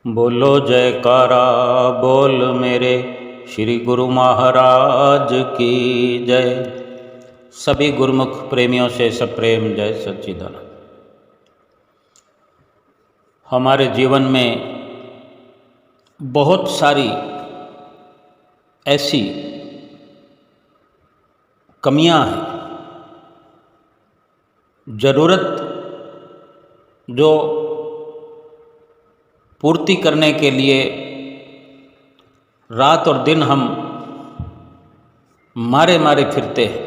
बोलो जयकारा बोल मेरे श्री गुरु महाराज की जय। सभी गुरुमुख प्रेमियों से सप्रेम जय सच्चिदानंद। हमारे जीवन में बहुत सारी ऐसी कमियां हैं, ज़रूरत जो पूर्ति करने के लिए रात और दिन हम मारे मारे फिरते हैं।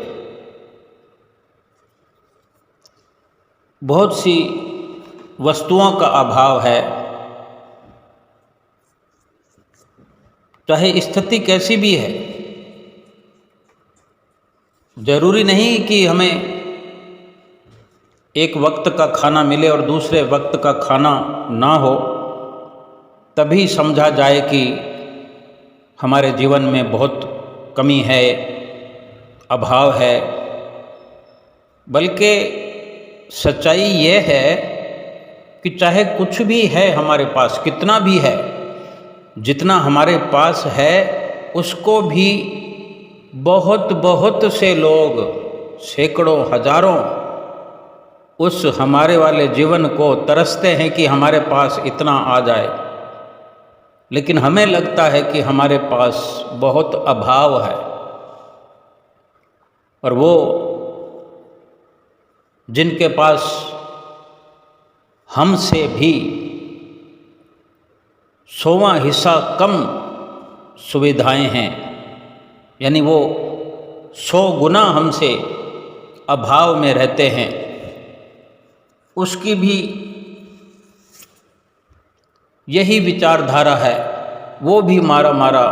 बहुत सी वस्तुओं का अभाव है, चाहे स्थिति कैसी भी है। जरूरी नहीं कि हमें एक वक्त का खाना मिले और दूसरे वक्त का खाना ना हो तभी समझा जाए कि हमारे जीवन में बहुत कमी है, अभाव है। बल्कि सच्चाई ये है कि चाहे कुछ भी है हमारे पास, कितना भी है, जितना हमारे पास है उसको भी बहुत बहुत से लोग, सैकड़ों हजारों उस हमारे वाले जीवन को तरसते हैं कि हमारे पास इतना आ जाए। लेकिन हमें लगता है कि हमारे पास बहुत अभाव है। और वो जिनके पास हमसे भी 100वां हिस्सा कम सुविधाएं हैं, यानी वो 100 गुना हमसे अभाव में रहते हैं, उसकी भी यही विचारधारा है। वो भी मारा मारा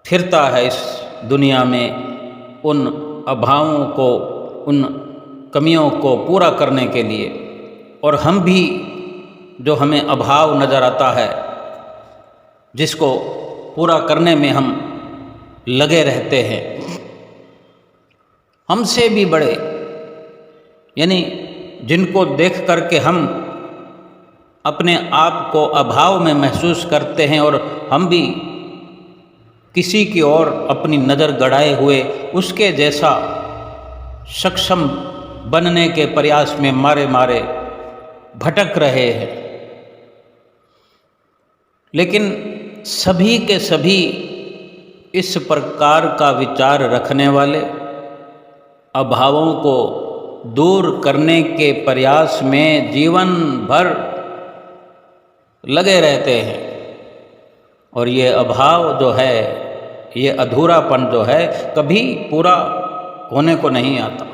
फिरता है इस दुनिया में उन अभावों को, उन कमियों को पूरा करने के लिए। और हम भी जो हमें अभाव नज़र आता है, जिसको पूरा करने में हम लगे रहते हैं, हमसे भी बड़े, यानी जिनको देख करके हम अपने आप को अभाव में महसूस करते हैं और हम भी किसी की ओर अपनी नज़र गड़ाए हुए उसके जैसा सक्षम बनने के प्रयास में मारे मारे भटक रहे हैं। लेकिन सभी के सभी इस प्रकार का विचार रखने वाले, अभावों को दूर करने के प्रयास में जीवन भर लगे रहते हैं। और ये अभाव जो है, ये अधूरापन जो है, कभी पूरा होने को नहीं आता।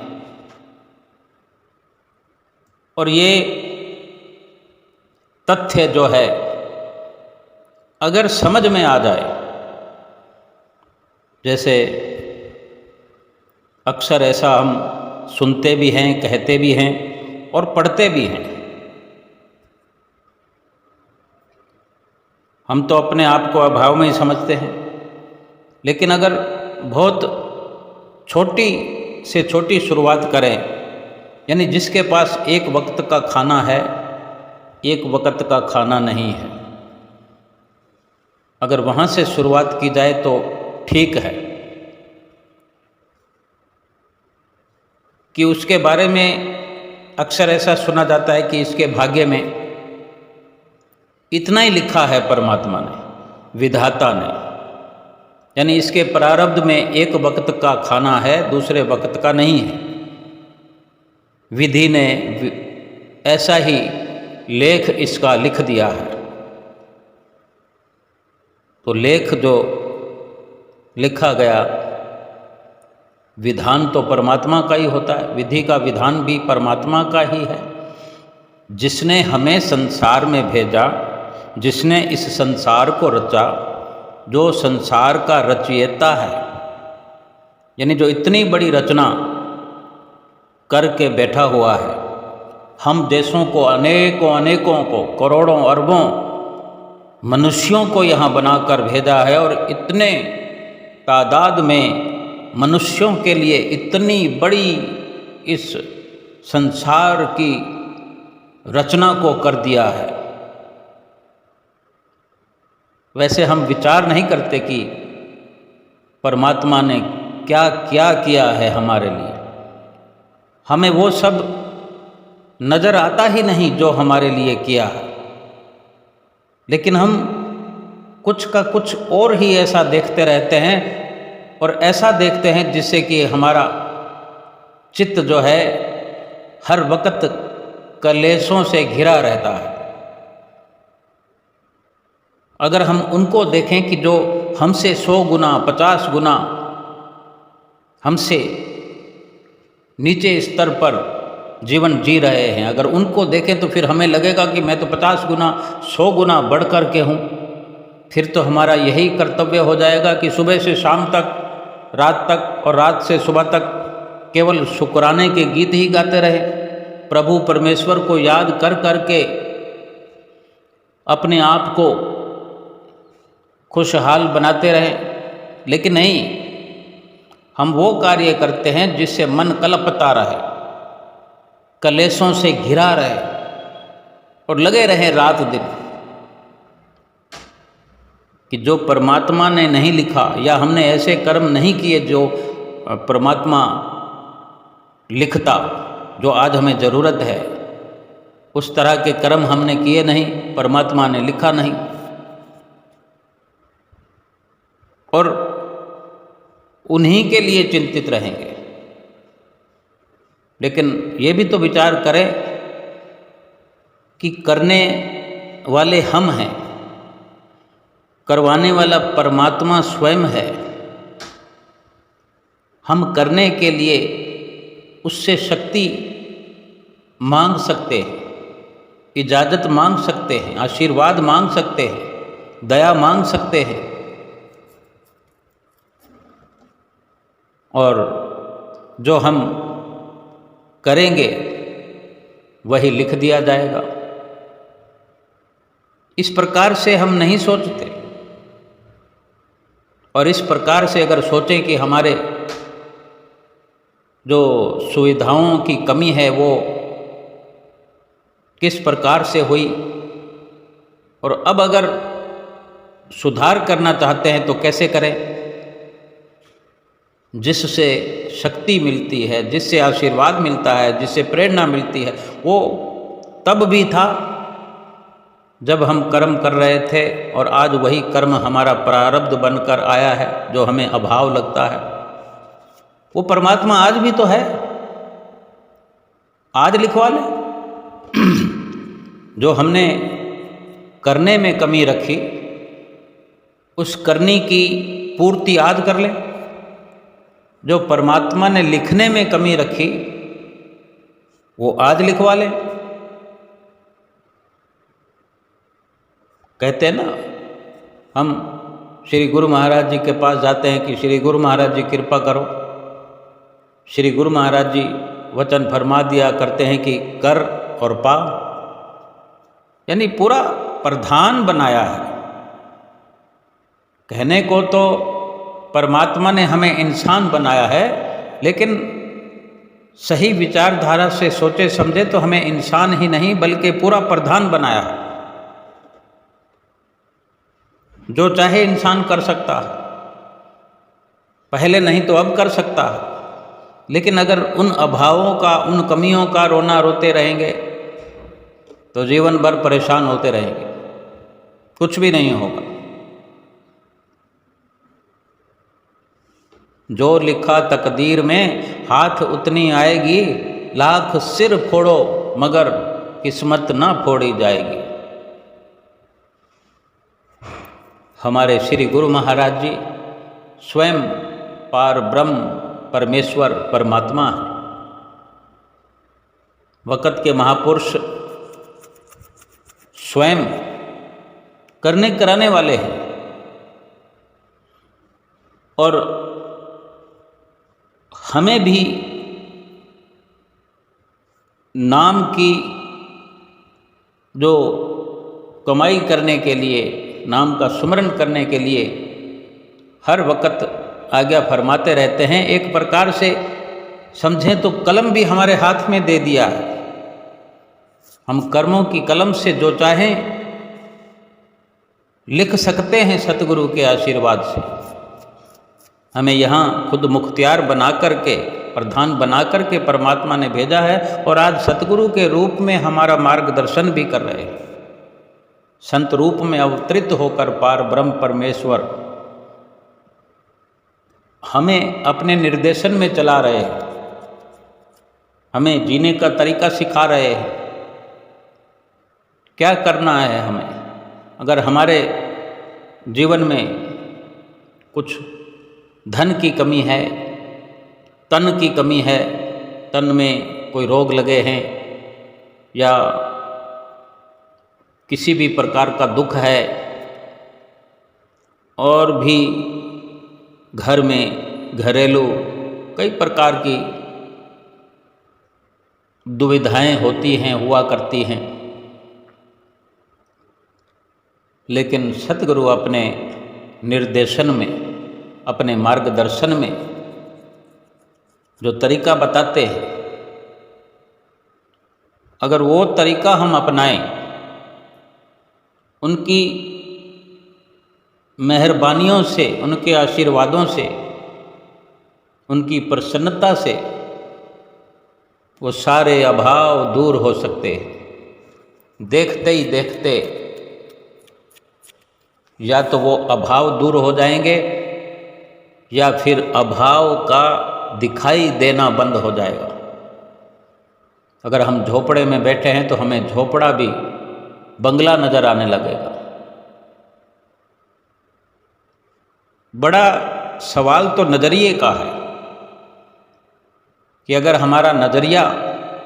और ये तथ्य जो है अगर समझ में आ जाए, जैसे अक्सर ऐसा हम सुनते भी हैं, कहते भी हैं और पढ़ते भी हैं। हम तो अपने आप को अभाव में ही समझते हैं, लेकिन अगर बहुत छोटी से छोटी शुरुआत करें, यानी जिसके पास एक वक्त का खाना है, एक वक्त का खाना नहीं है, अगर वहाँ से शुरुआत की जाए तो ठीक है कि उसके बारे में अक्सर ऐसा सुना जाता है कि इसके भाग्य में इतना ही लिखा है परमात्मा ने, विधाता ने, यानी इसके प्रारब्ध में एक वक्त का खाना है, दूसरे वक्त का नहीं है। विधि ने ऐसा ही लेख इसका लिख दिया है। तो लेख जो लिखा गया, विधान तो परमात्मा का ही होता है, विधि का विधान भी परमात्मा का ही है, जिसने हमें संसार में भेजा, जिसने इस संसार को रचा, जो संसार का रचयिता है, यानी जो इतनी बड़ी रचना करके बैठा हुआ है। हम देशों को, अनेकों अनेकों को, करोड़ों अरबों मनुष्यों को यहाँ बनाकर भेजा है। और इतने तादाद में मनुष्यों के लिए इतनी बड़ी इस संसार की रचना को कर दिया है। वैसे हम विचार नहीं करते कि परमात्मा ने क्या क्या किया है हमारे लिए। हमें वो सब नज़र आता ही नहीं जो हमारे लिए किया है, लेकिन हम कुछ का कुछ और ही ऐसा देखते रहते हैं और ऐसा देखते हैं जिससे कि हमारा चित्त जो है हर वक्त कलेशों से घिरा रहता है। अगर हम उनको देखें कि जो हमसे 100 गुना 50 गुना हमसे नीचे स्तर पर जीवन जी रहे हैं, अगर उनको देखें तो फिर हमें लगेगा कि मैं तो 50 गुना 100 गुना बढ़ कर के हूँ। फिर तो हमारा यही कर्तव्य हो जाएगा कि सुबह से शाम तक, रात तक और रात से सुबह तक केवल शुक्राने के गीत ही गाते रहे, प्रभु परमेश्वर को याद कर कर के अपने आप को खुशहाल बनाते रहे। लेकिन नहीं, हम वो कार्य करते हैं जिससे मन कलपता रहे, कलेशों से घिरा रहे और लगे रहे रात दिन कि जो परमात्मा ने नहीं लिखा या हमने ऐसे कर्म नहीं किए जो परमात्मा लिखता, जो आज हमें ज़रूरत है, उस तरह के कर्म हमने किए नहीं, परमात्मा ने लिखा नहीं। और उन्हीं के लिए चिंतित रहेंगे। लेकिन ये भी तो विचार करें कि करने वाले हम हैं, करवाने वाला परमात्मा स्वयं है। हम करने के लिए उससे शक्ति मांग सकते हैं, इजाज़त मांग सकते हैं, आशीर्वाद मांग सकते हैं, दया मांग सकते हैं, और जो हम करेंगे वही लिख दिया जाएगा। इस प्रकार से हम नहीं सोचते, और इस प्रकार से अगर सोचें कि हमारे जो सुविधाओं की कमी है वो किस प्रकार से हुई, और अब अगर सुधार करना चाहते हैं तो कैसे करें, जिससे शक्ति मिलती है, जिससे आशीर्वाद मिलता है, जिससे प्रेरणा मिलती है, वो तब भी था जब हम कर्म कर रहे थे, और आज वही कर्म हमारा प्रारब्ध बनकर आया है जो हमें अभाव लगता है। वो परमात्मा आज भी तो है, आज लिखवा ले। जो हमने करने में कमी रखी, उस करनी की पूर्ति आज कर ले। जो परमात्मा ने लिखने में कमी रखी वो आज लिखवा ले। कहते हैं ना, हम श्री गुरु महाराज जी के पास जाते हैं कि श्री गुरु महाराज जी कृपा करो। श्री गुरु महाराज जी वचन फरमा दिया करते हैं कि कर और पा, यानी पूरा प्रधान बनाया है। कहने को तो परमात्मा ने हमें इंसान बनाया है, लेकिन सही विचारधारा से सोचे समझे तो हमें इंसान ही नहीं बल्कि पूरा प्रधान बनाया है। जो चाहे इंसान कर सकता है, पहले नहीं तो अब कर सकता है। लेकिन अगर उन अभावों का, उन कमियों का रोना रोते रहेंगे तो जीवन भर परेशान होते रहेंगे, कुछ भी नहीं होगा। जो लिखा तकदीर में हाथ उतनी आएगी, लाख सिर फोड़ो मगर किस्मत ना फोड़ी जाएगी। हमारे श्री गुरु महाराज जी स्वयं पार ब्रह्म परमेश्वर परमात्मा है। वक़्त के महापुरुष स्वयं करने कराने वाले हैं, और हमें भी नाम की जो कमाई करने के लिए, नाम का सुमरन करने के लिए हर वक्त आज्ञा फरमाते रहते हैं। एक प्रकार से समझें तो कलम भी हमारे हाथ में दे दिया है। हम कर्मों की कलम से जो चाहें लिख सकते हैं सतगुरु के आशीर्वाद से। हमें यहाँ खुद मुख्तियार बना करके, प्रधान बना करके परमात्मा ने भेजा है और आज सतगुरु के रूप में हमारा मार्गदर्शन भी कर रहे हैं। संत रूप में अवतरित होकर पार ब्रह्म परमेश्वर हमें अपने निर्देशन में चला रहे हैं, हमें जीने का तरीका सिखा रहे हैं। क्या करना है हमें? अगर हमारे जीवन में कुछ धन की कमी है, तन की कमी है, तन में कोई रोग लगे हैं या किसी भी प्रकार का दुख है, और भी घर में घरेलू कई प्रकार की दुविधाएं होती हैं, हुआ करती हैं, लेकिन सतगुरु अपने निर्देशन में, अपने मार्गदर्शन में जो तरीका बताते हैं, अगर वो तरीका हम अपनाएं, उनकी मेहरबानियों से, उनके आशीर्वादों से, उनकी प्रसन्नता से वो सारे अभाव दूर हो सकते हैं। देखते ही देखते या तो वो अभाव दूर हो जाएंगे या फिर अभाव का दिखाई देना बंद हो जाएगा। अगर हम झोपड़े में बैठे हैं तो हमें झोपड़ा भी बंगला नजर आने लगेगा। बड़ा सवाल तो नज़रिए का है कि अगर हमारा नज़रिया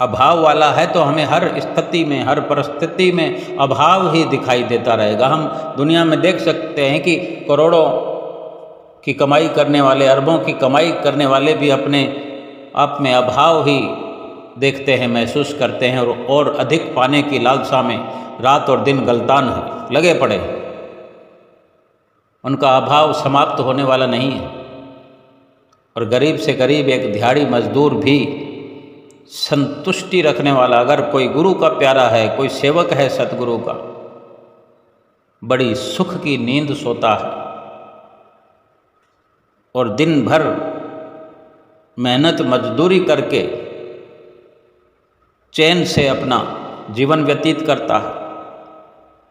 अभाव वाला है तो हमें हर स्थिति में, हर परिस्थिति में अभाव ही दिखाई देता रहेगा। हम दुनिया में देख सकते हैं कि करोड़ों की कमाई करने वाले, अरबों की कमाई करने वाले भी अपने आप में अभाव ही देखते हैं, महसूस करते हैं, और अधिक पाने की लालसा में रात और दिन गलतान है, लगे पड़े हैं। उनका अभाव समाप्त होने वाला नहीं है। और गरीब से गरीब एक दिहाड़ी मजदूर भी संतुष्टि रखने वाला, अगर कोई गुरु का प्यारा है, कोई सेवक है सतगुरु का, बड़ी सुख की नींद सोता है और दिन भर मेहनत मजदूरी करके चैन से अपना जीवन व्यतीत करता है।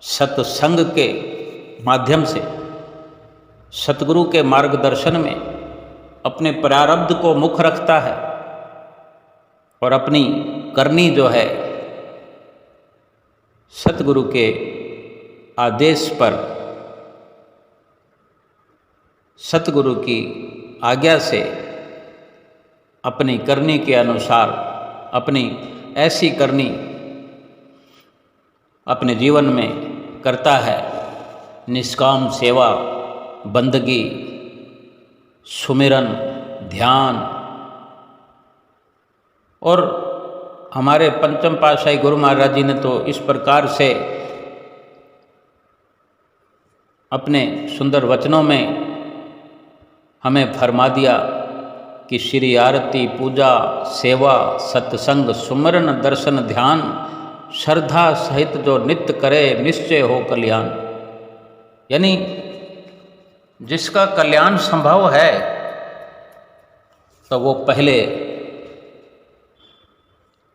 सत्संग के माध्यम से, सतगुरु के मार्गदर्शन में अपने प्रारब्ध को मुख रखता है और अपनी करनी जो है सतगुरु के आदेश पर, सतगुरु की आज्ञा से अपनी करनी के अनुसार अपनी ऐसी करनी अपने जीवन में करता है। निष्काम सेवा, बंदगी, सुमिरन, ध्यान। और हमारे पंचम पातशाही गुरु महाराज जी ने तो इस प्रकार से अपने सुंदर वचनों में हमें फरमा दिया कि श्री आरती, पूजा, सेवा, सत्संग, सुमरन, दर्शन, ध्यान, श्रद्धा सहित जो नित्य करे निश्चय हो कल्याण। यानी जिसका कल्याण संभव है तो वो पहले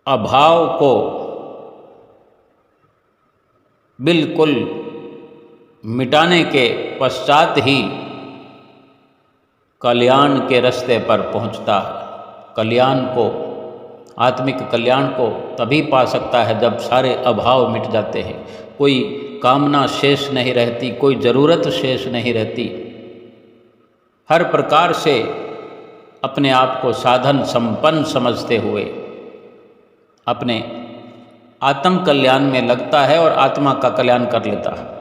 अभाव को बिल्कुल मिटाने के पश्चात ही कल्याण के रास्ते पर पहुंचता है। कल्याण को, आत्मिक कल्याण को तभी पा सकता है जब सारे अभाव मिट जाते हैं, कोई कामना शेष नहीं रहती, कोई ज़रूरत शेष नहीं रहती। हर प्रकार से अपने आप को साधन संपन्न समझते हुए अपने आत्म कल्याण में लगता है और आत्मा का कल्याण कर लेता है।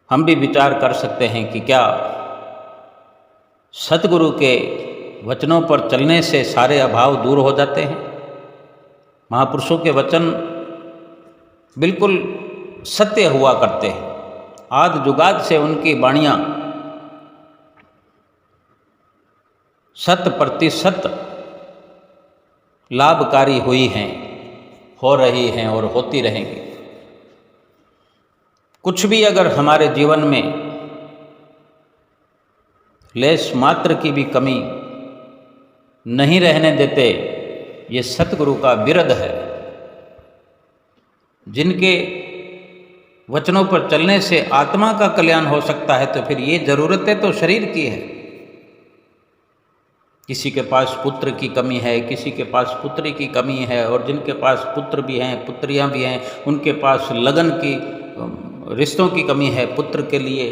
हम भी विचार कर सकते हैं कि क्या सतगुरु के वचनों पर चलने से सारे अभाव दूर हो जाते हैं? महापुरुषों के वचन बिल्कुल सत्य हुआ करते हैं। आदि जुगाद से उनकी वाणियाँ 100% लाभकारी हुई हैं, हो रही हैं और होती रहेंगी। कुछ भी अगर हमारे जीवन में लेश मात्र की भी कमी नहीं रहने देते, ये सतगुरु का बिरद है। जिनके वचनों पर चलने से आत्मा का कल्याण हो सकता है, तो फिर ये ज़रूरतें तो शरीर की है। किसी के पास पुत्र की कमी है, किसी के पास पुत्री की कमी है, और जिनके पास पुत्र भी हैं, पुत्रियां भी हैं, उनके पास लगन की, रिश्तों की कमी है। पुत्र के लिए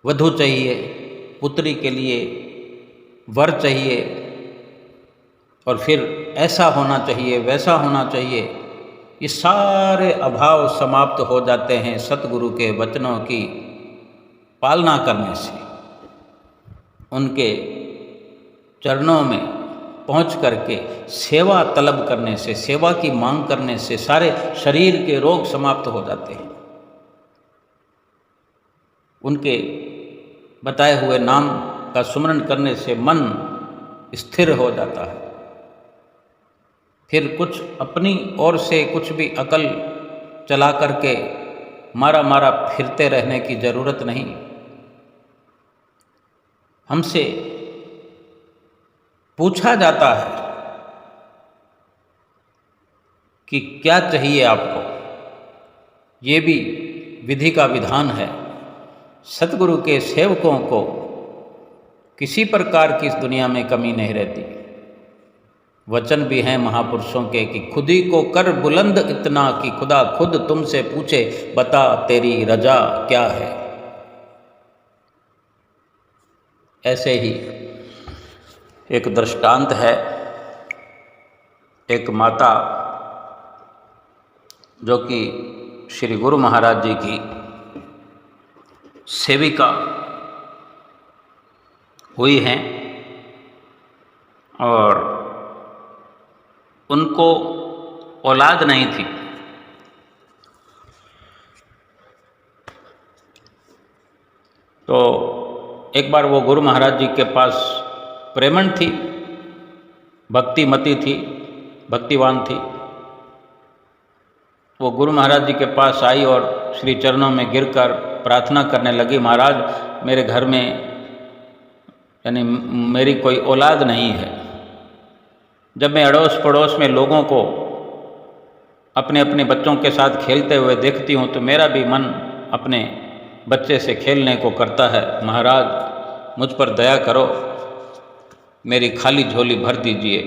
वधू चाहिए, पुत्री के लिए वर चाहिए, और फिर ऐसा होना चाहिए, वैसा होना चाहिए। ये सारे अभाव समाप्त हो जाते हैं सतगुरु के वचनों की पालना करने से, उनके चरणों में पहुंच करके सेवा तलब करने से, सेवा की मांग करने से सारे शरीर के रोग समाप्त हो जाते हैं। उनके बताए हुए नाम का सुमरन करने से मन स्थिर हो जाता है। फिर कुछ अपनी ओर से कुछ भी अकल चला करके मारा मारा फिरते रहने की ज़रूरत नहीं। हमसे पूछा जाता है कि क्या चाहिए आपको, ये भी विधि का विधान है। सतगुरु के सेवकों को किसी प्रकार की इस दुनिया में कमी नहीं रहती। वचन भी हैं महापुरुषों के कि खुद ही को कर बुलंद इतना कि खुदा खुद तुमसे पूछे बता तेरी रजा क्या है। ऐसे ही एक दृष्टांत है। एक माता जो कि श्री गुरु महाराज जी की सेविका हुई हैं, और उनको औलाद नहीं थी। तो एक बार वो गुरु महाराज जी के पास प्रेमण थी, भक्तिमती थी, भक्तिवान थी। वो गुरु महाराज जी के पास आई और श्री चरणों में गिरकर प्रार्थना करने लगी, महाराज मेरे घर में यानी मेरी कोई औलाद नहीं है। जब मैं अड़ोस पड़ोस में लोगों को अपने अपने बच्चों के साथ खेलते हुए देखती हूँ तो मेरा भी मन अपने बच्चे से खेलने को करता है। महाराज मुझ पर दया करो, मेरी खाली झोली भर दीजिए।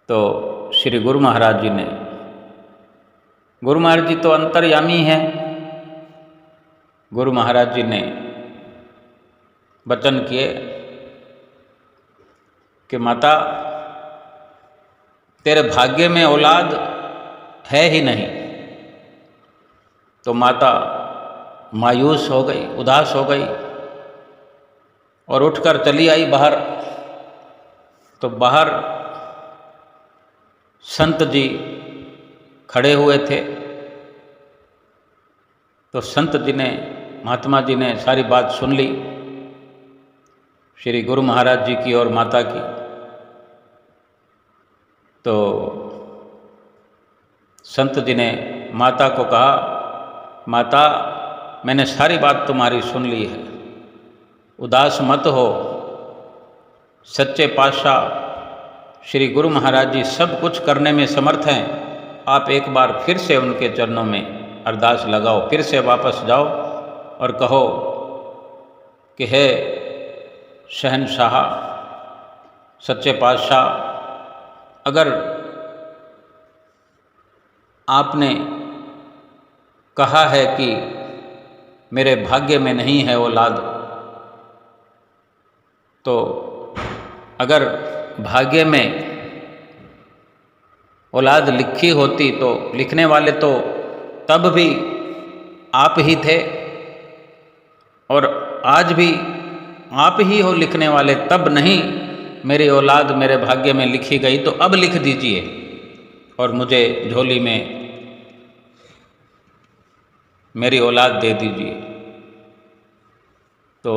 तो श्री गुरु महाराज जी ने, गुरु महाराज जी तो अंतर्यामी हैं, गुरु महाराज जी ने वचन किए कि माता तेरे भाग्य में औलाद है ही नहीं। तो माता मायूस हो गई, उदास हो गई और उठकर चली आई बाहर। तो बाहर संत जी खड़े हुए थे। तो संत जी ने, महात्मा जी ने सारी बात सुन ली, श्री गुरु महाराज जी की और माता की। तो संत जी ने माता को कहा, माता मैंने सारी बात तुम्हारी सुन ली है, उदास मत हो। सच्चे पातशाह श्री गुरु महाराज जी सब कुछ करने में समर्थ हैं। आप एक बार फिर से उनके चरणों में अरदास लगाओ, फिर से वापस जाओ और कहो कि हे शहनशाह, सच्चे पातशाह, अगर आपने कहा है कि मेरे भाग्य में नहीं है औलाद, तो अगर भाग्य में औलाद लिखी होती तो लिखने वाले तो तब भी आप ही थे, और आज भी आप ही हो लिखने वाले। तब नहीं मेरी औलाद मेरे भाग्य में लिखी गई, तो अब लिख दीजिए और मुझे झोली में मेरी औलाद दे दीजिए। तो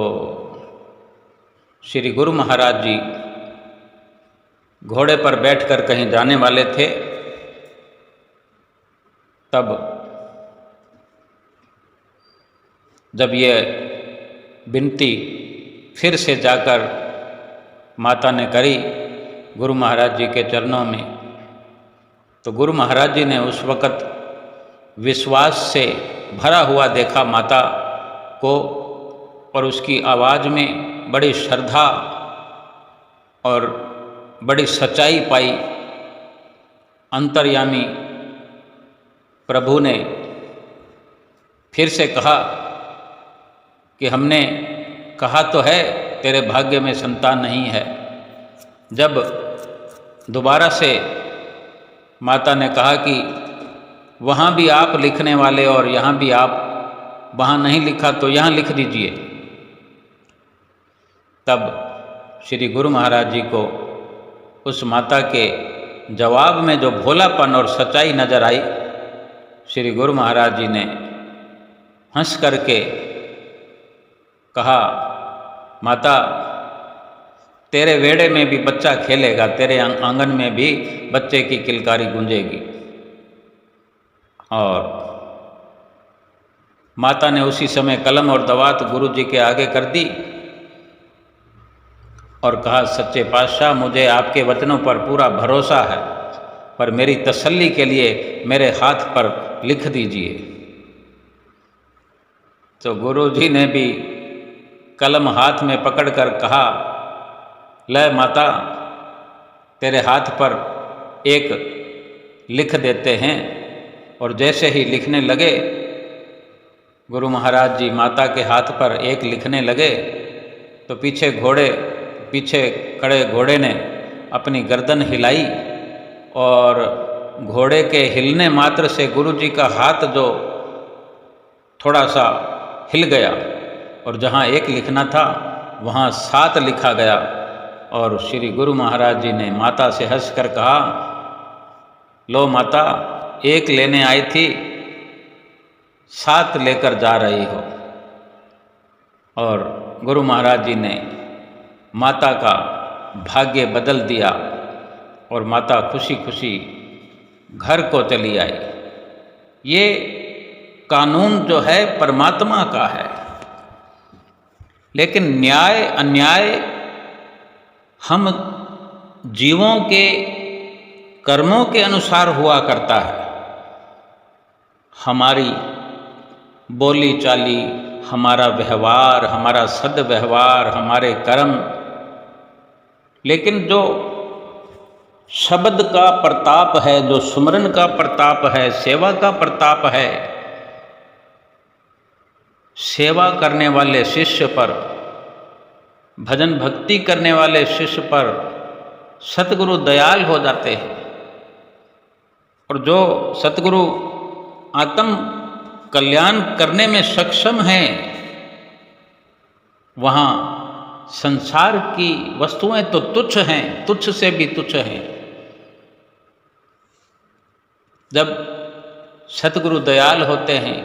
श्री गुरु महाराज जी घोड़े पर बैठकर कहीं जाने वाले थे। तब जब ये विनती फिर से जाकर माता ने करी गुरु महाराज जी के चरणों में, तो गुरु महाराज जी ने उस वक़्त विश्वास से भरा हुआ देखा माता को, और उसकी आवाज़ में बड़ी श्रद्धा और बड़ी सच्चाई पाई। अंतर्यामी प्रभु ने फिर से कहा कि हमने कहा तो है तेरे भाग्य में संतान नहीं है। जब दोबारा से माता ने कहा कि वहाँ भी आप लिखने वाले और यहाँ भी आप, वहाँ नहीं लिखा तो यहाँ लिख दीजिए, तब श्री गुरु महाराज जी को उस माता के जवाब में जो भोलापन और सच्चाई नजर आई, श्री गुरु महाराज जी ने हंस करके कहा, माता तेरे वेड़े में भी बच्चा खेलेगा, तेरे आंगन में भी बच्चे की किलकारी गूंजेगी। और माता ने उसी समय कलम और दवात गुरु जी के आगे कर दी और कहा, सच्चे पातशाह मुझे आपके वचनों पर पूरा भरोसा है, पर मेरी तसल्ली के लिए मेरे हाथ पर लिख दीजिए। तो गुरु जी ने भी कलम हाथ में पकड़कर कहा, ले माता तेरे हाथ पर एक लिख देते हैं। और जैसे ही लिखने लगे, गुरु महाराज जी माता के हाथ पर एक लिखने लगे, तो पीछे खड़े घोड़े ने अपनी गर्दन हिलाई और घोड़े के हिलने मात्र से गुरु जी का हाथ जो थोड़ा सा हिल गया और जहाँ एक लिखना था वहाँ 7 लिखा गया। और श्री गुरु महाराज जी ने माता से हंसकर कहा, लो माता, एक लेने आई थी, 7 लेकर जा रही हो। और गुरु महाराज जी ने माता का भाग्य बदल दिया और माता खुशी खुशी घर को चली आई। ये कानून जो है परमात्मा का है, लेकिन न्याय अन्याय हम जीवों के कर्मों के अनुसार हुआ करता है। हमारी बोली चाली, हमारा व्यवहार, हमारा सद्व्यवहार, हमारे कर्म, लेकिन जो शब्द का प्रताप है, जो सुमरन का प्रताप है, सेवा का प्रताप है, सेवा करने वाले शिष्य पर, भजन भक्ति करने वाले शिष्य पर सतगुरु दयाल हो जाते हैं। और जो सतगुरु आत्म कल्याण करने में सक्षम हैं, वहाँ संसार की वस्तुएं तो तुच्छ हैं, तुच्छ से भी तुच्छ हैं। जब सतगुरु दयाल होते हैं,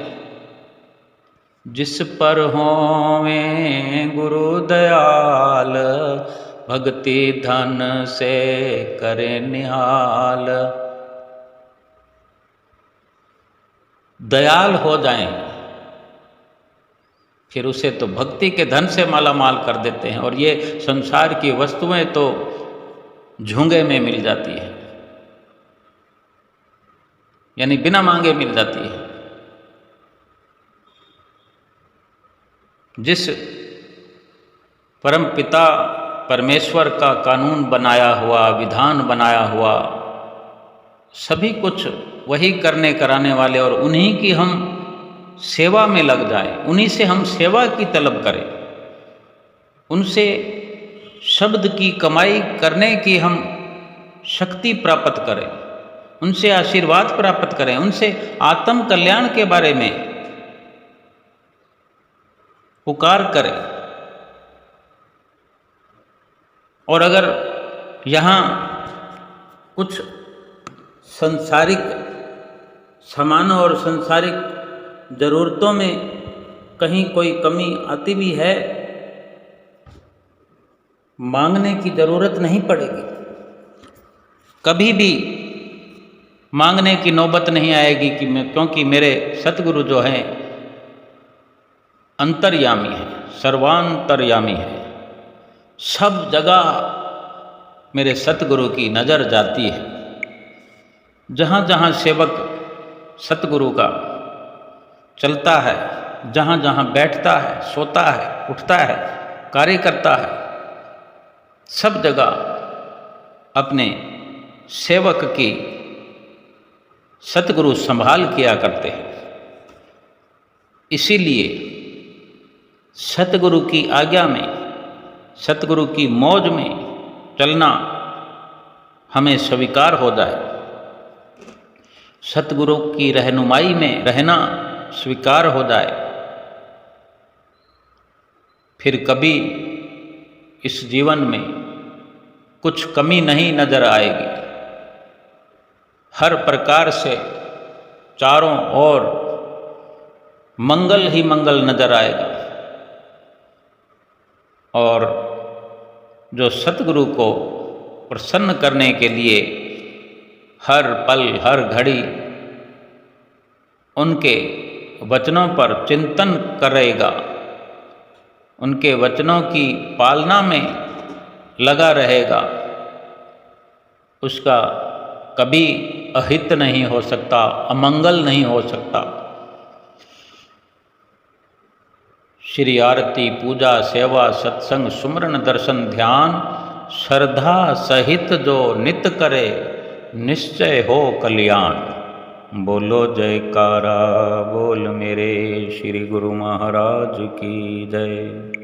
जिस पर होवें गुरु दयाल, भक्ति धन से करे निहाल। दयाल हो जाएं, फिर उसे तो भक्ति के धन से माला माल कर देते हैं। और ये संसार की वस्तुएं तो झूंगे में मिल जाती है, यानी बिना मांगे मिल जाती है। जिस परम पिता परमेश्वर का कानून बनाया हुआ, विधान बनाया हुआ, सभी कुछ वही करने कराने वाले, और उन्हीं की हम सेवा में लग जाएं, उन्हीं से हम सेवा की तलब करें, उनसे शब्द की कमाई करने की हम शक्ति प्राप्त करें, उनसे आशीर्वाद प्राप्त करें, उनसे आत्म कल्याण के बारे में पुकार करें। और अगर यहाँ कुछ संसारिक सामानों और संसारिक ज़रूरतों में कहीं कोई कमी आती भी है, मांगने की ज़रूरत नहीं पड़ेगी, कभी भी मांगने की नौबत नहीं आएगी कि क्योंकि मेरे सतगुरु जो हैं अंतर्यामी है, सर्वांतर्यामी है। सब जगह मेरे सतगुरु की नज़र जाती है। जहाँ जहाँ सेवक सतगुरु का चलता है, जहाँ जहाँ बैठता है, सोता है, उठता है, कार्य करता है, सब जगह अपने सेवक की सतगुरु संभाल किया करते हैं। इसीलिए सतगुरु की आज्ञा में, सतगुरु की मौज में चलना हमें स्वीकार हो जाए, सतगुरु की रहनुमाई में रहना स्वीकार हो जाए, फिर कभी इस जीवन में कुछ कमी नहीं नजर आएगी। हर प्रकार से चारों ओर मंगल ही मंगल नजर आएगा। और जो सतगुरु को प्रसन्न करने के लिए हर पल हर घड़ी उनके वचनों पर चिंतन करेगा, उनके वचनों की पालना में लगा रहेगा, उसका कभी अहित नहीं हो सकता, अमंगल नहीं हो सकता। श्री आरती, पूजा, सेवा, सत्संग, सुमरन, दर्शन, ध्यान श्रद्धा सहित जो नित करे, निश्चय हो कल्याण। बोलो जयकारा बोल मेरे श्री गुरु महाराज की जय।